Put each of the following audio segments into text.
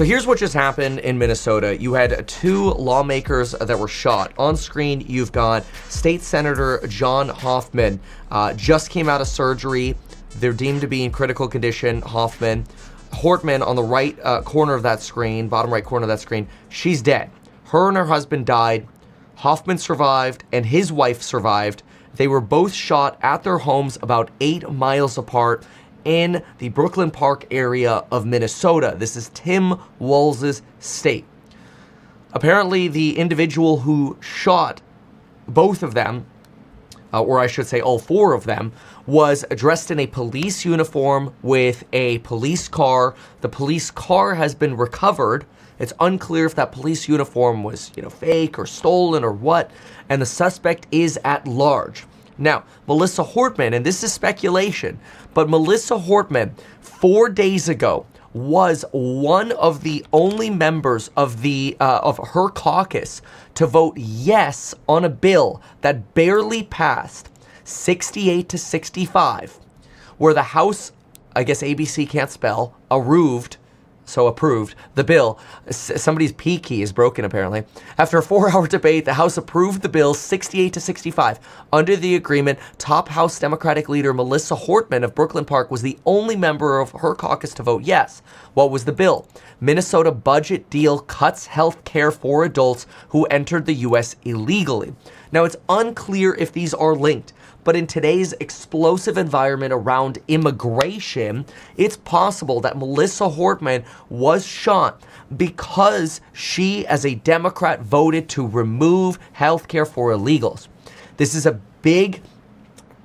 So here's what just happened in Minnesota. You had 2 lawmakers that were shot. On screen, you've got State Senator John Hoffman. Just came out of surgery. They're deemed to be in critical condition, Hoffman. Hortman on the right corner of that screen, bottom right corner of that screen, she's dead. Her and her husband died. Hoffman survived and his wife survived. They were both shot at their homes about 8 miles apart in the Brooklyn Park area of Minnesota. This is Tim Walz's state. Apparently, the individual who shot both of them, or I should say all 4 of them, was dressed in a police uniform with a police car. The police car has been recovered. It's unclear if that police uniform was, fake or stolen or what, and the suspect is at large. Now, Melissa Hortman, and this is speculation, but Melissa Hortman, 4 days ago, was one of the only members of her caucus to vote yes on a bill that barely passed 68 to 65, where the House, I guess ABC can't spell, approved the bill. Somebody's P key is broken, apparently. After a 4-hour debate, the House approved the bill 68 to 65. Under the agreement, top House Democratic leader Melissa Hortman of Brooklyn Park was the only member of her caucus to vote yes. What was the bill? Minnesota budget deal cuts health care for adults who entered the U.S. illegally. Now, it's unclear if these are linked, but in today's explosive environment around immigration, it's possible that Melissa Hortman was shot because she, as a Democrat, voted to remove health care for illegals. This is a big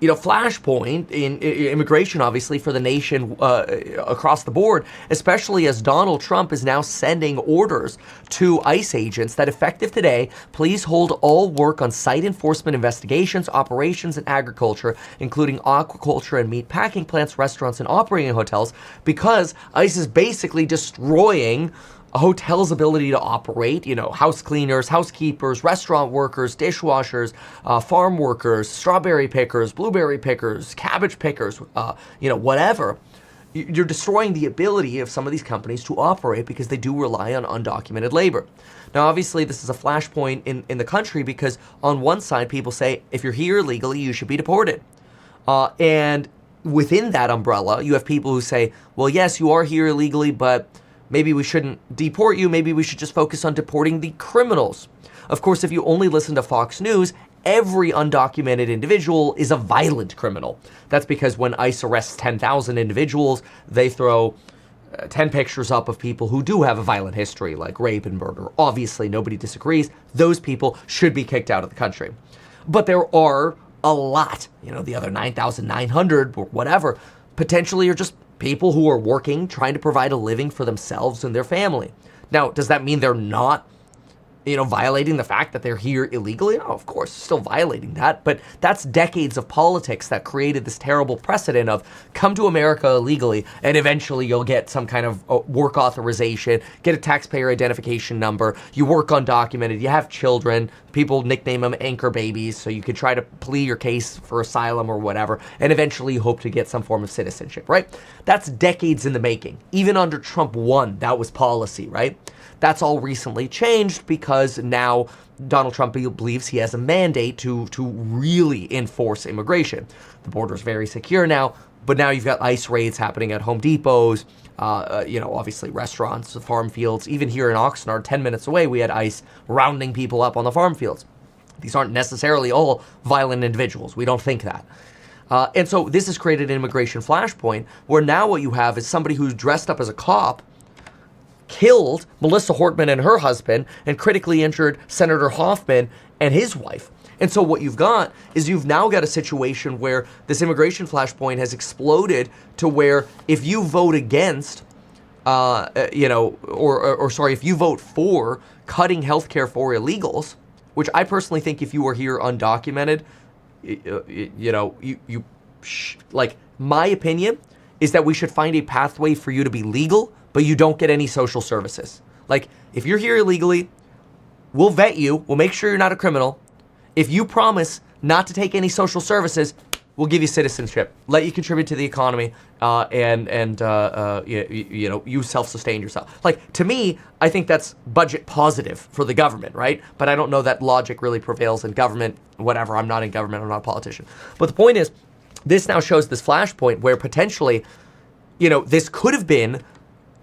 flashpoint in immigration, obviously, for the nation across the board, especially as Donald Trump is now sending orders to ICE agents that effective today, please hold all work on site enforcement investigations, operations, and agriculture, including aquaculture and meat packing plants, restaurants, and operating hotels, because ICE is basically destroying a hotel's ability to operate, house cleaners, housekeepers, restaurant workers, dishwashers, farm workers, strawberry pickers, blueberry pickers, cabbage pickers, whatever. You're destroying the ability of some of these companies to operate because they do rely on undocumented labor. Now, obviously, this is a flashpoint in the country because on one side, people say, if you're here illegally, you should be deported. And within that umbrella, you have people who say, well, yes, you are here illegally, but maybe we shouldn't deport you. Maybe we should just focus on deporting the criminals. Of course, if you only listen to Fox News, every undocumented individual is a violent criminal. That's because when ICE arrests 10,000 individuals, they throw 10 pictures up of people who do have a violent history, like rape and murder. Obviously, nobody disagrees. Those people should be kicked out of the country. But there are a lot, the other 9,900 or whatever, potentially are just people who are working, trying to provide a living for themselves and their family. Now, does that mean they're not, violating the fact that they're here illegally? No, of course, still violating that. But that's decades of politics that created this terrible precedent of come to America illegally and eventually you'll get some kind of work authorization, get a taxpayer identification number, you work undocumented, you have children, people nickname them anchor babies, so you could try to plea your case for asylum or whatever, and eventually you hope to get some form of citizenship, right? That's decades in the making. Even under Trump 1, that was policy, right? That's all recently changed because now Donald Trump believes he has a mandate to really enforce immigration. The border is very secure now, but now you've got ICE raids happening at Home Depots, obviously restaurants, farm fields. Even here in Oxnard, 10 minutes away, we had ICE rounding people up on the farm fields. These aren't necessarily all violent individuals. We don't think that. And so this has created an immigration flashpoint where now what you have is somebody who's dressed up as a cop killed Melissa Hortman and her husband and critically injured Senator Hoffman and his wife. And so what you've got is you've now got a situation where this immigration flashpoint has exploded to where if you vote against, if you vote for cutting healthcare for illegals, which I personally think if you are here undocumented, my opinion is that we should find a pathway for you to be legal, but you don't get any social services. Like, if you're here illegally, we'll vet you. We'll make sure you're not a criminal. If you promise not to take any social services, we'll give you citizenship, let you contribute to the economy, you self-sustain yourself. Like, to me, I think that's budget positive for the government, right? But I don't know that logic really prevails in government, whatever. I'm not in government, I'm not a politician. But the point is, this now shows this flashpoint where potentially, this could have been,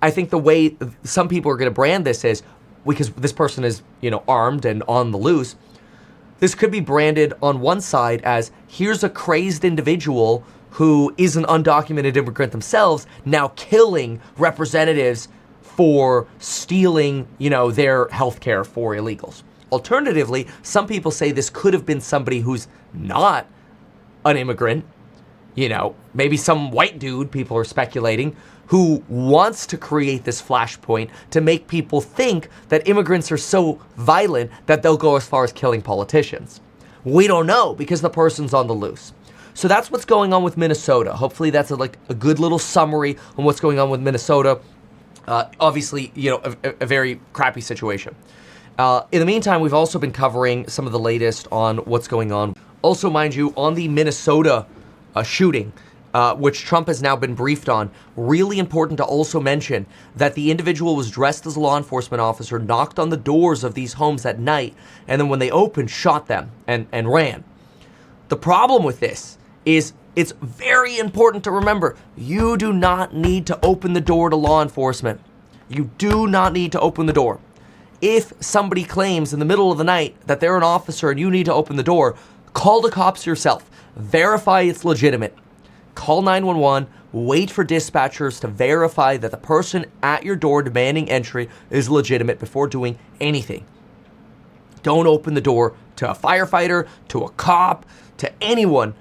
I think the way some people are going to brand this is, because this person is, armed and on the loose, this could be branded on one side as, here's a crazed individual who is an undocumented immigrant themselves, now killing representatives for stealing, their health care for illegals. Alternatively, some people say this could have been somebody who's not an immigrant, maybe some white dude, people are speculating, who wants to create this flashpoint to make people think that immigrants are so violent that they'll go as far as killing politicians. We don't know because the person's on the loose. So that's what's going on with Minnesota. Hopefully that's a good little summary on what's going on with Minnesota. Obviously, a very crappy situation. In the meantime, we've also been covering some of the latest on what's going on. Also, mind you, on the Minnesota shooting, which Trump has now been briefed on, really important to also mention that the individual was dressed as a law enforcement officer, knocked on the doors of these homes at night, and then when they opened, shot them and ran. The problem with this is it's very important to remember, you do not need to open the door to law enforcement. You do not need to open the door. If somebody claims in the middle of the night that they're an officer and you need to open the door, call the cops yourself. Verify it's legitimate. Call 911, wait for dispatchers to verify that the person at your door demanding entry is legitimate before doing anything. Don't open the door to a firefighter, to a cop, to anyone,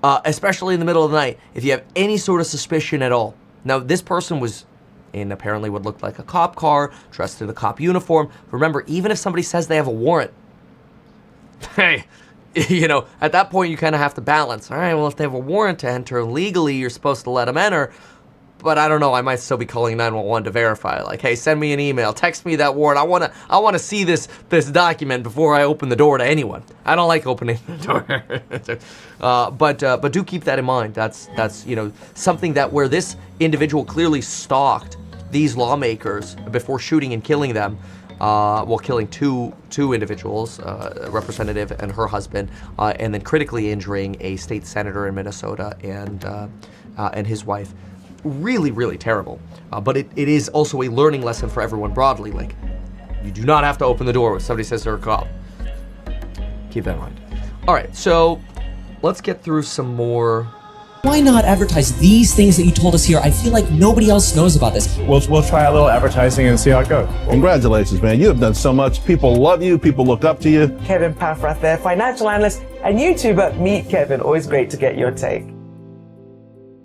especially in the middle of the night, if you have any sort of suspicion at all. Now, this person was in apparently what looked like a cop car, dressed in a cop uniform. Remember, even if somebody says they have a warrant, hey, at that point, you kind of have to balance. All right, well, if they have a warrant to enter legally, you're supposed to let them enter. But I don't know, I might still be calling 911 to verify. Like, hey, send me an email, text me that warrant. I want to see this document before I open the door to anyone. I don't like opening the door. But do keep that in mind. That's something that where this individual clearly stalked these lawmakers before shooting and killing them. Killing two individuals, a representative and her husband, and then critically injuring a state senator in Minnesota and his wife. Really, really terrible. But it is also a learning lesson for everyone broadly. Like, you do not have to open the door when somebody says they're a cop. Keep that in mind. All right, so let's get through some more. Why not advertise these things that you told us here? I feel like nobody else knows about this. We'll try a little advertising and see how it goes. Congratulations, man. You have done so much. People love you. People look up to you. Kevin Paffrath there, financial analyst and YouTuber. Meet Kevin. Always great to get your take.